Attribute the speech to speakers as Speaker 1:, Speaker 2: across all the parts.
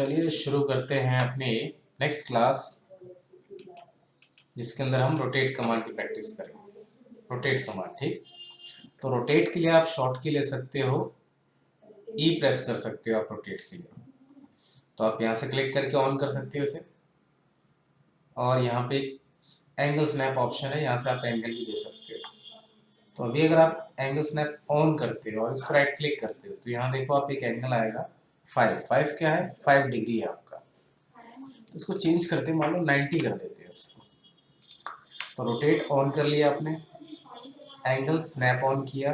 Speaker 1: चलिए शुरू करते हैं अपनी नेक्स्ट क्लास, जिसके अंदर हम रोटेट कमांड की प्रैक्टिस करेंगे। रोटेट कमांड, ठीक। तो रोटेट के लिए आप शॉर्ट की ले सकते हो, ई प्रेस कर सकते हो आप रोटेट के लिए। तो आप यहाँ से क्लिक करके ऑन कर सकते हो इसे, और यहाँ पे एंगल स्नैप ऑप्शन है, यहाँ से आप एंगल भी दे सकते हो। तो अभी अगर आप एंगल स्नैप ऑन करते हो और इस पर राइट क्लिक करते हो तो यहाँ देखो आप एक एंगल आएगा 5 क्या है, 5 डिग्री है आपका। तो इसको चेंज करते हैं, मान लो 90 कर देते हैं इसको। तो रोटेट ऑन कर लिया आपने, एंगल स्नैप ऑन किया।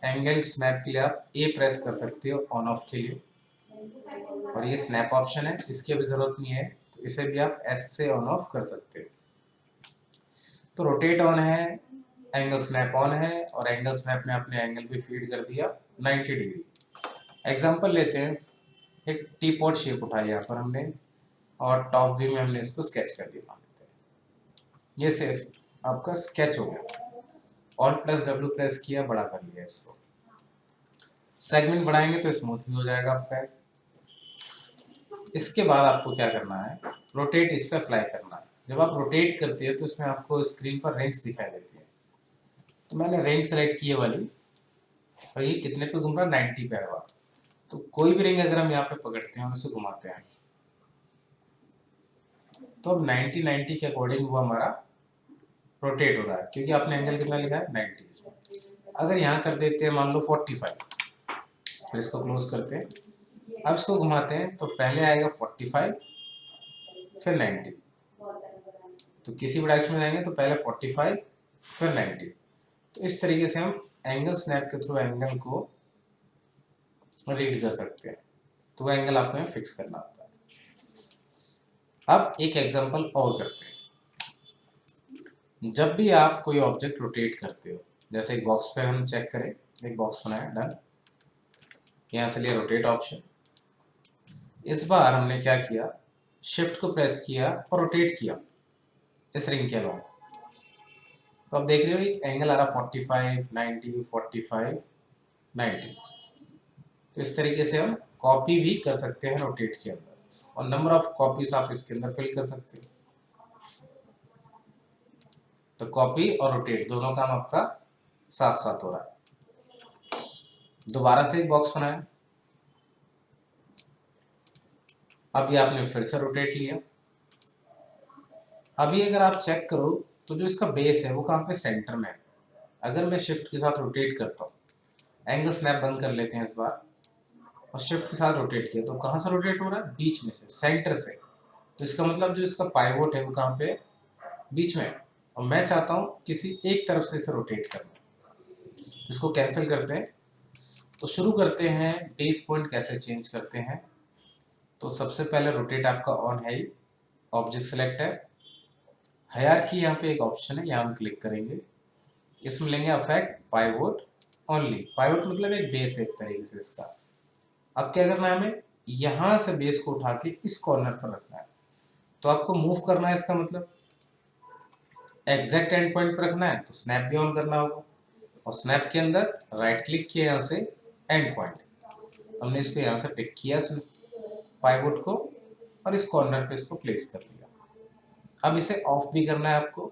Speaker 1: एंगल स्नैप के लिए आप ए प्रेस कर सकते हो ऑन ऑफ के लिए, और ये स्नैप ऑप्शन है, इसकी अभी जरूरत नहीं है, तो इसे भी आप एस से ऑन ऑफ कर सकते हो। तो रोटेट ऑन है, एंगल स्नैप ऑन है, और एंगल स्नैप में आपने एंगल भी फीड कर दिया 90 डिग्री। एग्जांपल लेते हैं, एक टी पॉट शेप उठाई यहाँ पर हमने, और टॉप व्यू में हमने इसको स्केच कर दिया। मान लेते हैं ये से आपका स्केच हो गया। ऑल्ट प्लस डब्ल्यू प्रेस किया, बड़ा कर लिया इसको। सेगमेंट बढ़ाएंगे तो स्मूथ भी हो जाएगा आपका। इसके बाद आपको क्या करना है, रोटेट इस पर अप्लाई करना है। जब आप रोटेट करते हो तो इसमें आपको स्क्रीन पर रेंज दिखाई देती है। तो मैंने रेंज सेलेक्ट की वाली, और ये कितने पे घूम रहा है, 90 पे आएगा। तो कोई भी रिंग अगर हम यहाँ पे पकड़ते हैं और उसे घुमाते हैं तो अब 90 के अकॉर्डिंग वो हमारा रोटेट हो रहा है, क्योंकि आपने एंगल कितना लिखा है, 90 इसमें। अगर यहाँ कर देते हैं मान लो 45, फिर इसको क्लोज करते हैं। अब इसको घुमाते हैं तो पहले आएगा 45 फिर 90। तो किसी भी डायरेक्शन में जाएंगे तो पहले 45 फिर 90। तो इस तरीके से हम एंगल स्नैप के थ्रू एंगल को रीड कर सकते हैं। तो वो एंगल आपको यहाँ फिक्स करना होता है। अब एक एग्जांपल और करते हैं। जब भी आप कोई ऑब्जेक्ट रोटेट करते हो, जैसे एक बॉक्स पे हम चेक करें, एक बॉक्स बनाया, डन। यहाँ से लिया रोटेट ऑप्शन। इस बार हमने क्या किया, शिफ्ट को प्रेस किया और रोटेट किया इस रिंग के अलावा। तो अब देख रहे हो एक एंगल आ रहा 45, 90, 45, 90। तो इस तरीके से हम कॉपी भी कर सकते हैं रोटेट के अंदर, और नंबर ऑफ कॉपीज आप इसके अंदर फिल कर सकते हो। तो कॉपी और रोटेट दोनों काम आपका साथ साथ हो रहा है। दोबारा से एक बॉक्स बनाया, अब ये आपने फिर से रोटेट लिया। अभी अगर आप चेक करो तो जो इसका बेस है वो कहाँ पे, सेंटर में है। अगर मैं शिफ्ट के साथ रोटेट करता हूँ, एंगल स्नैप बंद कर लेते हैं इस बार, और शिफ्ट के साथ रोटेट किया, तो कहाँ से रोटेट हो रहा है, बीच में से, सेंटर से। तो इसका मतलब जो इसका पाइवोट है वो कहाँ पे, बीच में। और मैं चाहता हूँ किसी एक तरफ से इसे रोटेट करना। इसको कैंसिल करते हैं। तो शुरू करते हैं, बेस पॉइंट कैसे चेंज करते हैं। तो सबसे पहले रोटेट आपका ऑन है ही, ऑब्जेक्ट सेलेक्ट है, हायरार्की यहाँ पे एक ऑप्शन है, यहाँ हम क्लिक करेंगे। इसमें लेंगे अफेक्ट पाइवोट ओनली। पाइवोट मतलब एक बेस है एक तरीके से इसका। अब क्या करना है, हमें यहाँ से बेस को उठा के इस कॉर्नर पर रखना है। तो आपको मूव करना है, इसका मतलब एग्जैक्ट एंड पॉइंट पर रखना है, तो स्नैप भी ऑन करना होगा। और स्नैप के अंदर राइट क्लिक किया, यहाँ से एंड पॉइंट, हमने इसको यहाँ से पिक किया पाइवोट को, और इस कॉर्नर पे इसको प्लेस कर दिया। अब इसे ऑफ भी करना है आपको,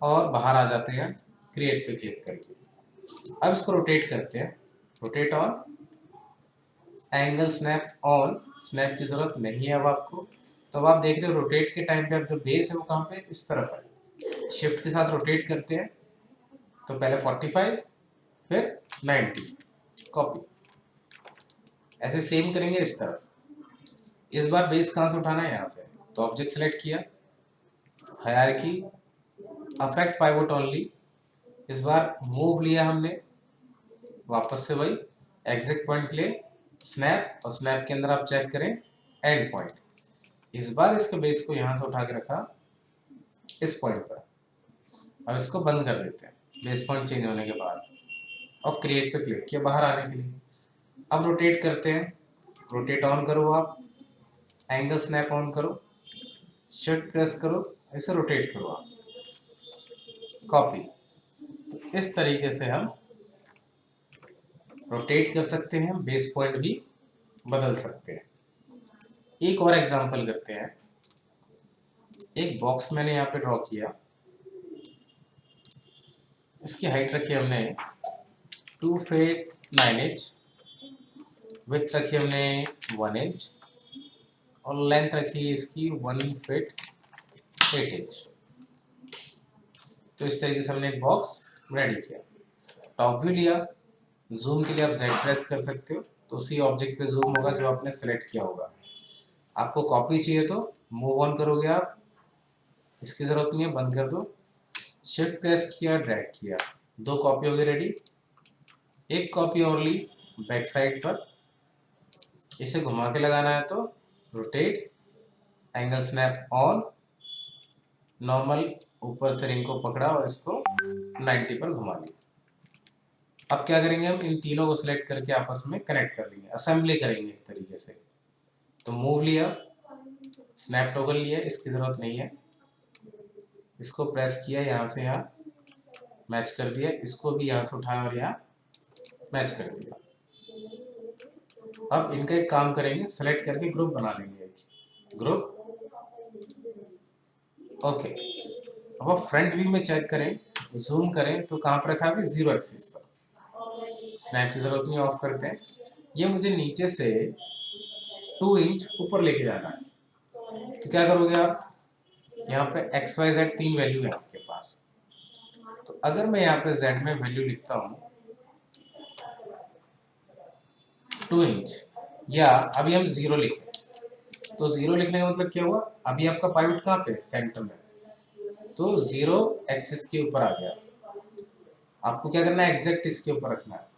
Speaker 1: और बाहर आ जाते हैं क्रिएट पे क्लिक करके। अब इसको रोटेट करते हैं, rotate on, angle snap on, snap की जरूरत नहीं है अब आपको। तो अब आप देख रहे हो रोटेट के टाइम पे अब जो बेस है वो कहाँ पे, इस तरफ है। शिफ्ट के साथ रोटेट करते हैं तो पहले 45 फिर 90, कॉपी। ऐसे सेम करेंगे इस तरफ। इस बार बेस कहाँ से उठाना है, यहाँ से। तो ऑब्जेक्ट सेलेक्ट किया, हायरार्की, अफेक्ट पाइवोट ओनली। इस बार मूव लिया हमने, वापस से वही एग्जैक्ट पॉइंट के लिए स्नैप, और स्नैप के अंदर आप चेक करें एंड पॉइंट। इस बार इसके बेस को यहाँ से उठा के रखा इस पॉइंट पर। अब इसको बंद कर देते हैं बेस पॉइंट चेंज होने के बाद, और क्रिएट पे क्लिक किया बाहर आने के लिए। अब रोटेट करते हैं, रोटेट ऑन करो आप, एंगल स्नैप ऑन करो, शिफ्ट प्रेस करो, इसे रोटेट करो आप, कॉपी। तो इस तरीके से हम रोटेट कर सकते हैं, बेस पॉइंट भी बदल सकते हैं। एक और एग्जांपल करते हैं। एक बॉक्स मैंने यहाँ पे ड्रॉ किया, इसकी हाइट रखी हमने 2 फीट 9 इंच, विड्थ रखी हमने 1 इंच और लेंथ रखी इसकी 1 फीट 8 इंच। तो इस तरीके से हमने एक बॉक्स रेडी किया। टॉप व्यू लिया, जूम के लिए आप Z प्रेस कर सकते हो, तो उसी ऑब्जेक्ट पे जूम होगा जो आपने सेलेक्ट किया होगा। आपको कॉपी चाहिए तो मूव ऑन करोगे आप, इसकी जरूरत नहीं है, बंद कर दो। शिफ्ट प्रेस किया, ड्रैग किया, 2 कॉपी हो गई रेडी। एक कॉपी और ली बैक साइड पर, इसे घुमा के लगाना है तो rotate, angle snap on, normal ऊपर से रिंग को पकड़ा और इसको 90 पर घुमा लिया। अब क्या करेंगे, हम इन तीनों को सिलेक्ट करके आपस में कनेक्ट कर लेंगे, असेंबली करेंगे एक तरीके से। तो मूव लिया, स्नैप टॉगल लिया, इसकी जरूरत नहीं है, इसको प्रेस किया, यहाँ से यहाँ मैच कर दिया, इसको भी यहाँ से उठाया और यहाँ मैच कर दिया। अब इनका एक काम करेंगे, सेलेक्ट करके ग्रुप बना लेंगे, एक ग्रुप। ओके, अब आप फ्रंट व्यू में चेक करें, जूम करें तो कहाँ पर रखा है, 0 एक्सिस पर। स्नैप की जरूरत नहीं, ऑफ करते हैं। ये मुझे नीचे से 2 इंच ऊपर लेके जाना है, तो क्या करोगे आप, यहाँ पे XYZ 3 वैल्यू है आपके पास। तो अगर मैं यहाँ पे Z में वैल्यू लिखता हूँ 2 इंच, या अभी हम 0 लिखें, तो 0 लिखने का मतलब क्या हुआ, अभी आपका पाइवट कहाँ पे, सेंटर में, तो 0 एक्सिस के ऊपर आ गया। आपको क्या करना है, एग्जैक्ट इसके ऊपर रखना है।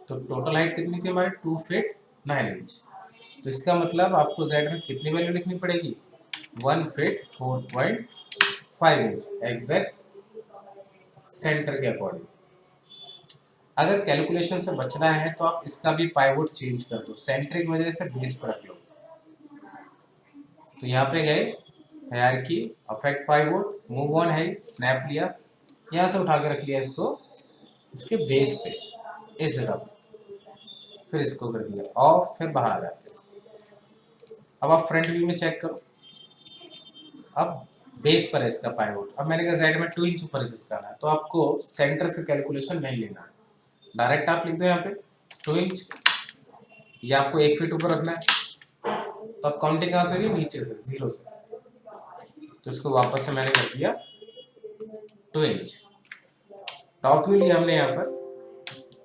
Speaker 1: तो टोटल हाइट कितनी थी हमारी, 2 फीट 9 इंच। तो इसका मतलब आपको Z में कितनी वैल्यू लिखनी पड़ेगी, 1 फीट 4.5 इंच, एग्जैक्ट सेंटर के अकॉर्डिंग। अगर कैलकुलेशन से बचना है तो आप इसका भी पाइवोट चेंज कर दो, सेंटर की वजह से बेस पर रख लो। तो यहाँ पे गए, hierarchy, affect pivot, move on है, स्नैप लिया, यहाँ से उठा के रख लिया इसको इसके बेस पे, इस जगह पे, फिर इसको कर दिया ऑफ, फिर बाहर आ जाते हैं। अब आप फ्रंट व्यू में चेक करो, अब बेस पर है इसका पाइवोट। अब मैंने कहा साइड में 2 इंच ऊपर खिसकाना है, तो आपको सेंटर से कैलकुलेशन नहीं लेना है, डायरेक्ट आप लिख दो यहाँ पे 2 इंच, ये आपको 1 फीट ऊपर रखना है। तो अब काउंटिंग कहाँ से होगी, नीचे से, 0 से, तो इसको वापस से मैंने कर दिया 2 इंच। टॉप व्यू लिया हमने, यहाँ पर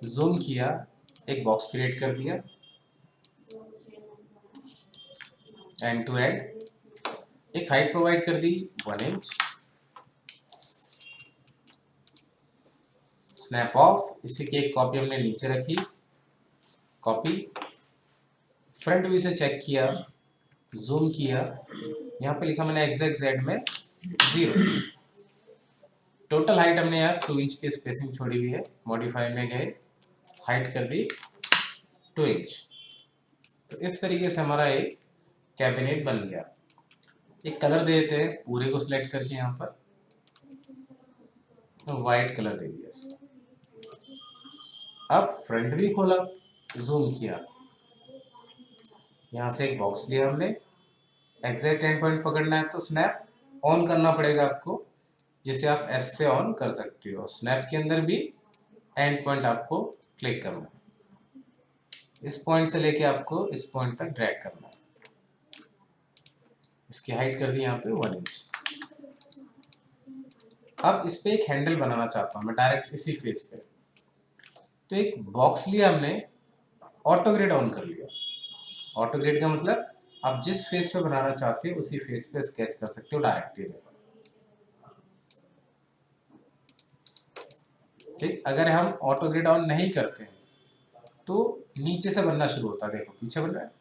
Speaker 1: जूम किया, एक बॉक्स क्रिएट कर दिया, एंड टू एंड, एक हाइट प्रोवाइड कर दी 1 इंच, स्नैप ऑफ, इसी की एक कॉपी हमने नीचे रखी, कॉपी, फ्रंट व्यू से चेक किया, जूम किया, यहाँ पे लिखा मैंने एग्जैक्ट Z में 0। टोटल हाइट हमने यार 2 इंच की स्पेसिंग छोड़ी हुई है, मॉडिफाई में गए, हाइट कर दी 2 इंच। तो इस तरीके से हमारा एक कैबिनेट बन गया। एक कलर दे देते हैं, पूरे को सिलेक्ट करके यहाँ पर वाइट कलर दे दिया इसको। अब फ्रंट भी खोला, जूम किया, यहाँ से एक बॉक्स लिया हमने, एग्जैक्ट एंड पॉइंट पकड़ना है तो स्नैप ऑन करना पड़ेगा आपको, जिसे आप S से ऑन कर सकते हो। स्नैप के अंदर भी एंड पॉइंट आपको क्लिक करना है, इस पॉइंट से लेके आपको इस पॉइंट तक ड्रैग करना है। इसकी हाइट कर दी यहाँ पे 1 इंच। अब इस पे एक हैंडल बनाना चाहता हूँ मैं डायरेक्ट इसी फेस पे, तो एक बॉक्स लिया हमने, ऑटो ग्रिड ऑन कर लिया। ऑटो ग्रिड का मतलब आप जिस फेस पे बनाना चाहते हो उसी फेस पे स्केच कर सकते हो डायरेक्टली। ठीक, अगर हम ऑटो ग्रिड ऑन नहीं करते हैं तो नीचे से बनना शुरू होता है, देखो पीछे बन रहा है।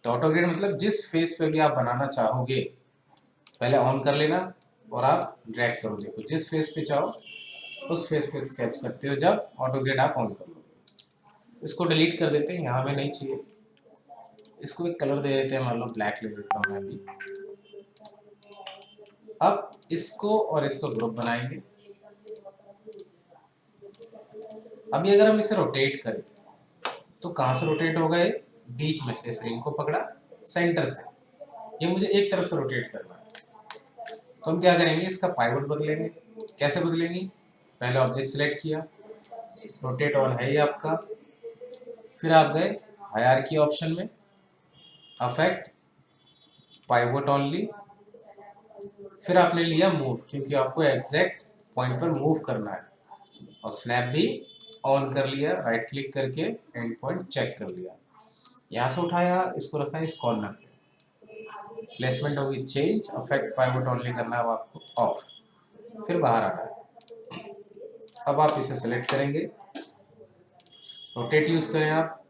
Speaker 1: तो ऑटो ग्रिड मतलब जिस फेस पे भी आप बनाना चाहोगे पहले ऑन कर लेना और आप ड्रैग करो, देखो जिस फेस पे चाहो उस फेस पे स्केच करते हो जब ऑटो ग्रिड आप ऑन कर लोगे। इसको डिलीट कर देते हैं, यहाँ में नहीं चाहिए। इसको एक कलर दे देते हैं, मान लो ब्लैक ले देता हूँ मैं भी। अब इसको और इसको ग्रुप बनाएंगे। अभी अगर हम इसे रोटेट करें तो कहाँ से रोटेट होगा ये, बीच में से इस रिंग को पकड़ा सेंटर से, ये मुझे एक तरफ से रोटेट करना है। तो हम क्या करेंगे, इसका पाइवोट बदलेंगे। कैसे बदलेंगे, पहले ऑब्जेक्ट सिलेक्ट किया, रोटेट ऑन है ये आपका, फिर आप गए हायरार्की ऑप्शन में, अफेक्ट पाइवोट ओनली, फिर आपने लिया मूव, क्योंकि आपको एग्जैक्ट पॉइंट पर मूव करना है, और स्नैप भी ऑन कर लिया, राइट क्लिक करके एंड पॉइंट चेक कर लिया, यहाँ से उठाया, इसको रखा है इस कॉर्नर पे, प्लेसमेंट होगी चेंज, अफेक्ट पाइवोट ओनली करना है अब आपको ऑफ, फिर बाहर आना है। अब आप इसे सेलेक्ट करेंगे, रोटेट यूज करें आप,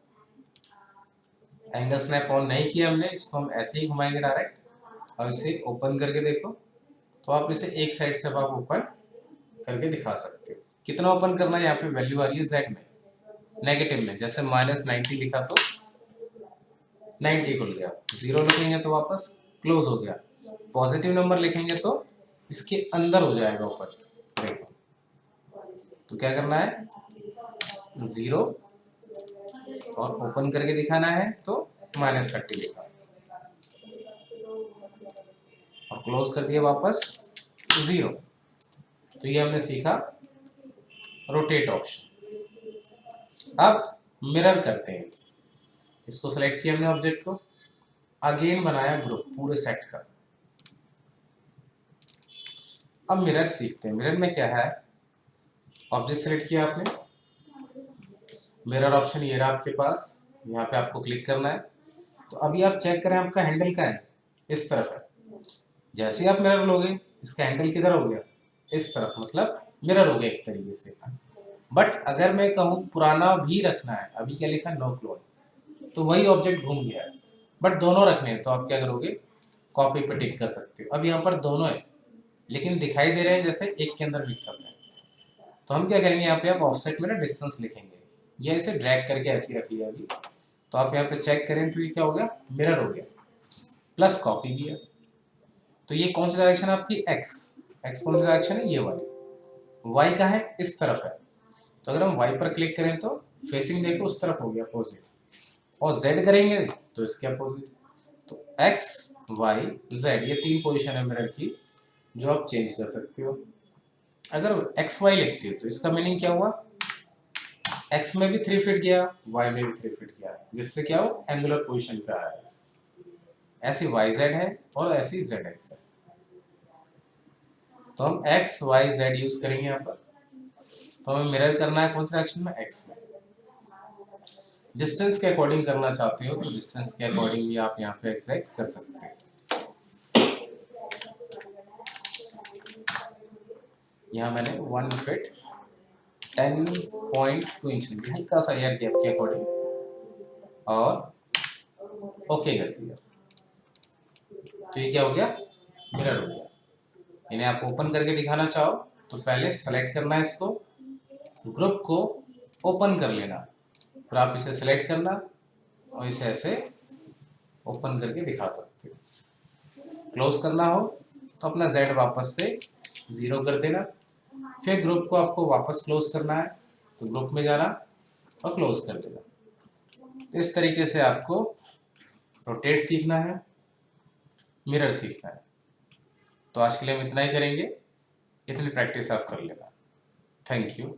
Speaker 1: एंगल स्नैप ऑन नहीं किया हमने, इसको हम ऐसे ही घुमाएंगे डायरेक्ट। और इसे ओपन करके देखो, तो आप इसे एक साइड से अब आप ओपन करके दिखा सकते हो। कितना ओपन करना है, यहाँ पे वैल्यू आ रही है जेड में, नेगेटिव में, जैसे -90 लिखा तो 90 खुल गया, 0 लिखेंगे तो वापस क्लोज हो गया, पॉजिटिव नंबर लिखेंगे तो इसके अंदर हो जाएगा ऊपर। देखो, तो क्या करना है, 0 और ओपन करके दिखाना है तो -30 लिखा और क्लोज कर दिया वापस 0। तो ये हमने सीखा रोटेट ऑप्शन। अब मिरर करते हैं, इसको सेलेक्ट किया हमने ऑब्जेक्ट को, अगेन बनाया ग्रुप पूरे सेट का। अब मिरर सीखते हैं, मिरर में क्या है, ऑब्जेक्ट सेलेक्ट किया आपने, मिरर ऑप्शन ये रहा आपके पास, यहाँ पे आपको क्लिक करना है। तो अभी आप चेक करें आपका हैंडल का है इस तरफ है, जैसे ही आप मिरर लोगे इसका हैंडल किधर हो गया, इस तरफ, मतलब मिरर हो गया एक तरीके से। बट अगर मैं कहूँ पुराना भी रखना है, अभी क्या लिखा नो क्लोन, तो वही ऑब्जेक्ट घूम गया है, बट दोनों रखने हैं, तो आप क्या करोगे, कॉपी पे टिक कर सकते हो। अब यहाँ पर दोनों है लेकिन दिखाई दे रहे हैं जैसे एक के अंदर मिक्सअप है, तो हम क्या करेंगे, यहाँ पे आप ऑफसेट में ना डिस्टेंस लिखेंगे, ये इसे ड्रैग करके ऐसे ही रख लिया अभी। तो आप यहाँ पे चेक करें तो ये क्या हो गया, मिरर हो गया, प्लस कॉपी भी है। तो ये कौन सी डायरेक्शन है आपकी, एक्स, एक्स कौन सी डायरेक्शन है, ये वाली, वाई का है इस तरफ है, तो अगर हम वाई पर क्लिक करें तो फेसिंग देखो उस तरफ हो गया अपोजिट, और जेड करेंगे तो इसके अपोजिट। तो एक्स वाई जेड ये 3 पोजीशन है मिरर की जो आप चेंज कर सकते हो। अगर एक्स वाई लिखते हो तो इसका मीनिंग क्या हुआ, एक्स में भी 3 फीट गया, वाई में भी 3 फीट गया, जिससे क्या हो, एंगुलर पोजीशन पे आया। ऐसी वाई जेड है और ऐसी जेड एक्स है, तो हम एक्स वाई जेड यूज करेंगे यहाँ पर। तो हमें मिरर करना है कौन सी डायरेक्शन में, एक्स में। डिस्टेंस के अकॉर्डिंग करना चाहते हो तो डिस्टेंस के अकॉर्डिंग भी आप यहाँ पे एग्जैक्ट कर सकते हो। यहाँ मैंने 1 फीट 10.2 इंच लिया, हल्का सा एयर गैप के अकॉर्डिंग, और ओके कर दिया। तो ये क्या हो गया, मिरर हो गया। इन्हें आप ओपन करके दिखाना चाहो तो पहले सेलेक्ट करना है इसको, ग्रुप को ओपन कर लेना, फिर आप इसे सेलेक्ट करना और इसे ऐसे ओपन करके दिखा सकते हो। क्लोज करना हो तो अपना Z वापस से 0 कर देना, फिर ग्रुप को आपको वापस क्लोज करना है तो ग्रुप में जाना और क्लोज कर देना। तो इस तरीके से आपको रोटेट सीखना है, मिरर सीखना है। तो आज के लिए हम इतना ही करेंगे, इतनी प्रैक्टिस आप कर लेना। Thank you.